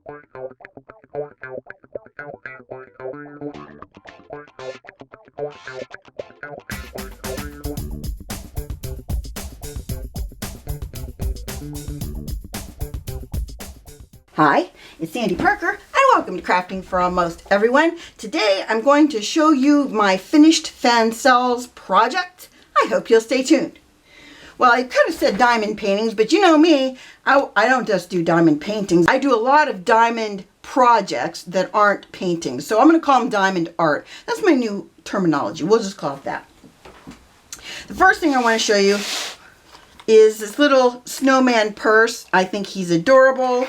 Hi, it's Sandy Parker, and welcome to Crafting for Almost Everyone. Today I'm going to show you my finished fan cells project. I hope you'll stay tuned. Well, I could have said diamond paintings, but you know me, I don't just do diamond paintings. I do a lot of diamond projects that aren't paintings, so I'm going to call them diamond art. That's my new terminology. We'll just call it that. The first thing I want to show you is this little snowman purse. I think he's adorable.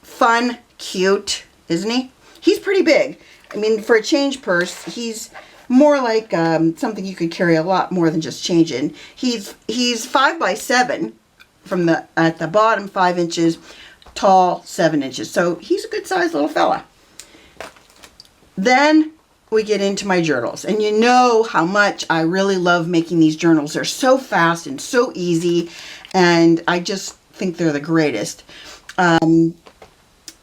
Fun, cute, isn't he? He's pretty big. I mean, for a change purse, he's more like something you could carry a lot more than just change in. He's 5 by 7 from at the bottom, 5 inches, tall, 7 inches. So he's a good sized little fella. Then we get into my journals, and you know how much I really love making these journals. They're so fast and so easy, and I just think they're the greatest.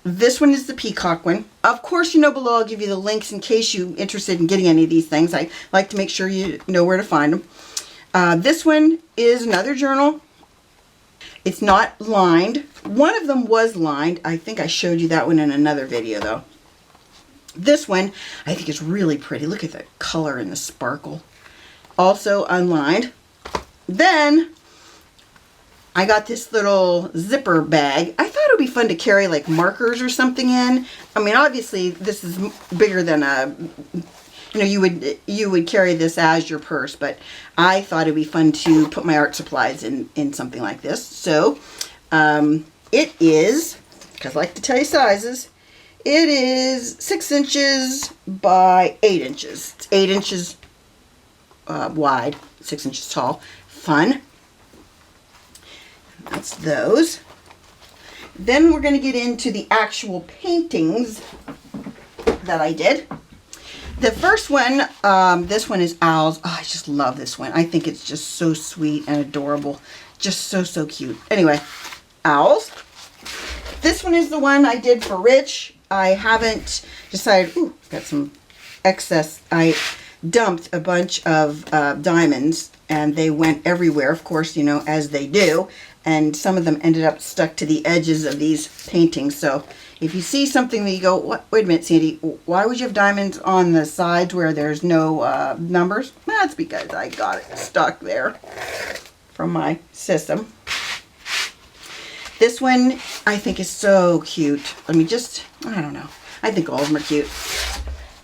This one is the peacock one. Of course, you know below I'll give you the links in case you're interested in getting any of these things. I like to make sure you know where to find them. This one is another journal. It's not lined. One of them was lined. I think I showed you that one in another video though. This one I think is really pretty. Look at the color and the sparkle. Also unlined. Then I got this little zipper bag. I thought it would be fun to carry like markers or something in. I mean, obviously this is bigger than you would carry this as your purse, but I thought it'd be fun to put my art supplies in something like this. So it is, because I like to tell you sizes, it is 6 inches by 8 inches. It's 8 inches wide, 6 inches tall. Fun. That's those. Then we're going to get into the actual paintings that I did. The first one, this one is owls. Oh, I just love this one. I think it's just so sweet and adorable. Just so cute. Anyway, owls. This one is the one I did for Rich. I haven't decided, ooh, got some excess. I dumped a bunch of diamonds and they went everywhere, of course, you know, as they do. And some of them ended up stuck to the edges of these paintings. So if you see something that you go, what? Wait a minute, Sandy, why would you have diamonds on the sides where there's no numbers? That's because I got it stuck there from my system. This one I think is so cute. I mean, I don't know. I think all of them are cute.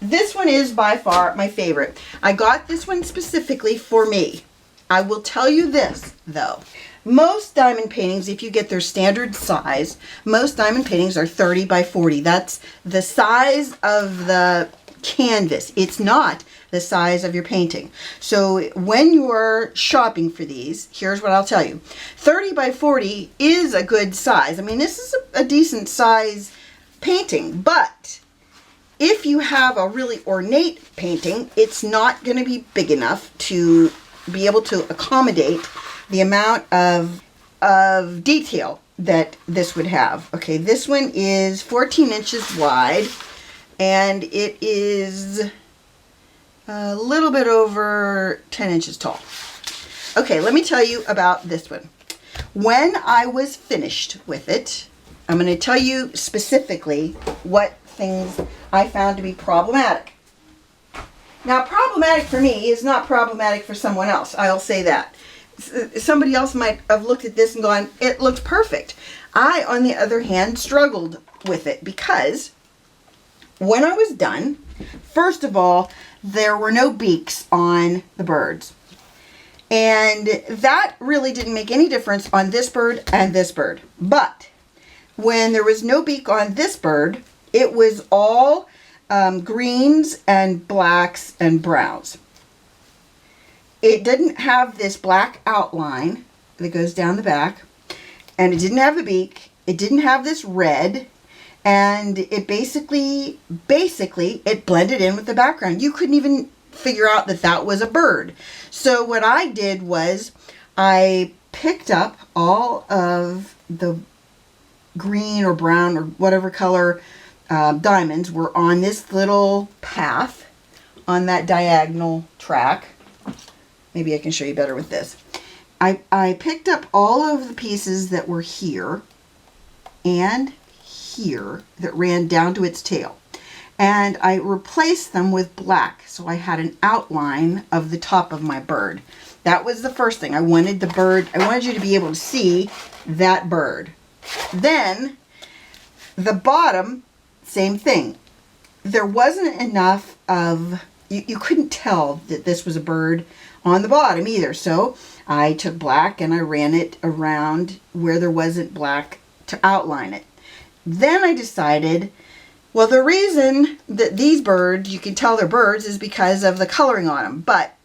This one is by far my favorite. I got this one specifically for me. I will tell you this, though. Most diamond paintings, if you get their standard size, most diamond paintings are 30 by 40. That's the size of the canvas. It's not the size of your painting. So when you're shopping for these, here's what I'll tell you. 30 by 40 is a good size. I mean, this is a decent size painting, but if you have a really ornate painting, it's not going to be big enough to be able to accommodate the amount of detail that this would have. Okay, this one is 14 inches wide and it is a little bit over 10 inches tall. Okay, let me tell you about this one. When I was finished with it, I'm going to tell you specifically what things I found to be problematic. Now, problematic for me is not problematic for someone else. I'll say that. Somebody else might have looked at this and gone, it looks perfect. I, on the other hand, struggled with it because when I was done, first of all, there were no beaks on the birds. And that really didn't make any difference on this bird and this bird. But when there was no beak on this bird, it was all greens and blacks and browns. It didn't have this black outline that goes down the back, and it didn't have the beak. It didn't have this red, and it basically it blended in with the background. You couldn't even figure out that that was a bird. So what I did was I picked up all of the green or brown or whatever color diamonds were on this little path on that diagonal track. Maybe I can show you better with this. I picked up all of the pieces that were here and here that ran down to its tail. And I replaced them with black, so I had an outline of the top of my bird. That was the first thing. I wanted the bird, I wanted you to be able to see that bird. Then, the bottom, same thing. There wasn't enough of, you couldn't tell that this was a bird on the bottom either. So, I took black and I ran it around where there wasn't black to outline it. Then I decided, well, the reason that these birds, you can tell they're birds, is because of the coloring on them. But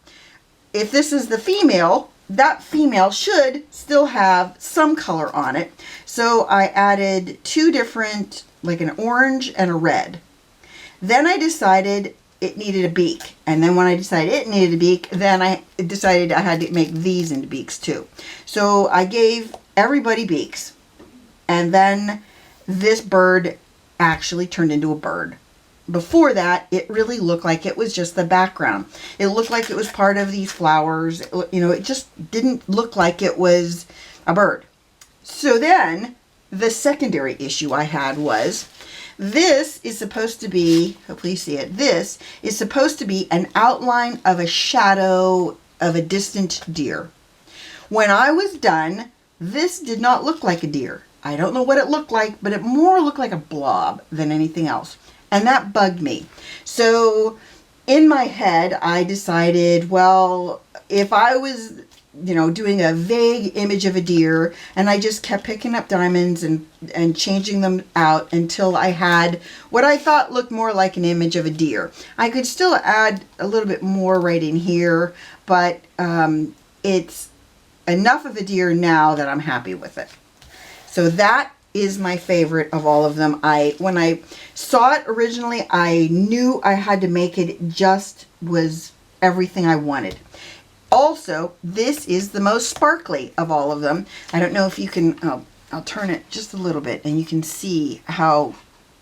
if this is the female, that female should still have some color on it. So I added two different, like an orange and a red. Then I decided it needed a beak. And then when I decided it needed a beak, then I decided I had to make these into beaks too. So I gave everybody beaks. And then this bird actually turned into a bird. Before that, it really looked like it was just the background. It looked like it was part of these flowers. You know, it just didn't look like it was a bird. So then, the secondary issue I had was, this is supposed to be, hopefully you see it, this is supposed to be an outline of a shadow of a distant deer. When I was done, this did not look like a deer. I don't know what it looked like, but it more looked like a blob than anything else. And that bugged me. So in my head, I decided, well, if I was, you know, doing a vague image of a deer and I just kept picking up diamonds and changing them out until I had what I thought looked more like an image of a deer. I could still add a little bit more right in here, but it's enough of a deer now that I'm happy with it. So that is my favorite of all of them. When I saw it originally, I knew I had to make it. It just was everything I wanted. Also, this is the most sparkly of all of them. I don't know if you can, I'll turn it just a little bit and you can see how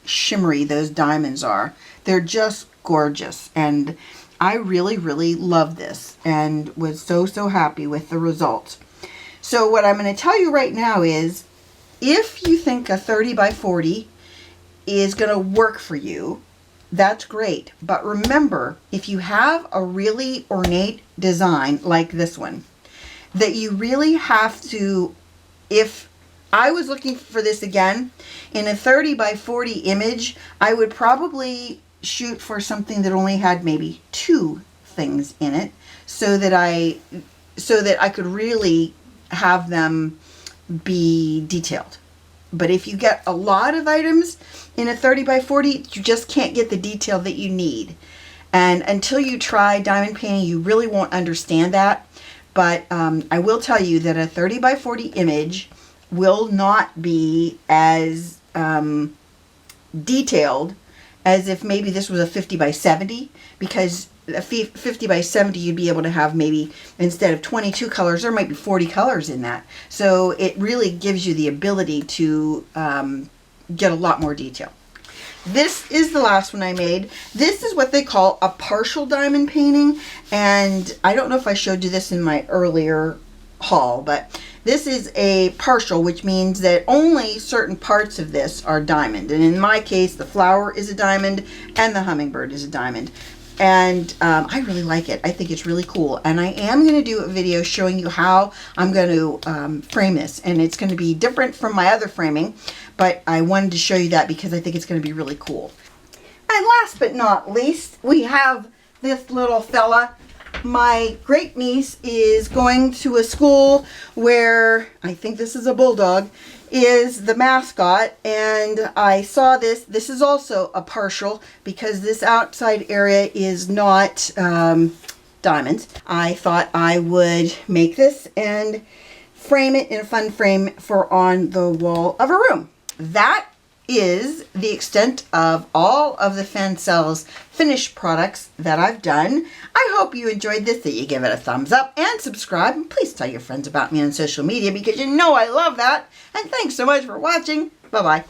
shimmery those diamonds are. They're just gorgeous. And I really, really love this and was so, so happy with the results. So what I'm going to tell you right now is, if you think a 30 by 40 is going to work for you, that's great. But remember, if you have a really ornate design like this one, that you really have to, if I was looking for this again, in a 30 by 40 image, I would probably shoot for something that only had maybe 2 things in it, so that I could really have them be detailed. But if you get a lot of items in a 30 by 40, you just can't get the detail that you need. And until you try diamond painting, you really won't understand that. But I will tell you that a 30 by 40 image will not be as detailed as if maybe this was a 50 by 70, because a 50 by 70 you'd be able to have maybe, instead of 22 colors, there might be 40 colors in that. So it really gives you the ability to get a lot more detail. This is the last one I made. This is what they call a partial diamond painting, and I don't know if I showed you this in my earlier haul, but this is a partial, which means that only certain parts of this are diamond. And in my case, the flower is a diamond and the hummingbird is a diamond. And I really like it. I think it's really cool. And I am going to do a video showing you how I'm going to frame this. And it's going to be different from my other framing. But I wanted to show you that because I think it's going to be really cool. And last but not least, we have this little fella. My great niece is going to a school where, I think this is a bulldog, is the mascot, and I saw this. This is also a partial because this outside area is not diamonds. I thought I would make this and frame it in a fun frame for on the wall of a room. That is the extent of all of the Fancel's finished products that I've done. I hope you enjoyed this, that you give it a thumbs up and subscribe. And please tell your friends about me on social media because you know I love that. And thanks so much for watching. Bye-bye.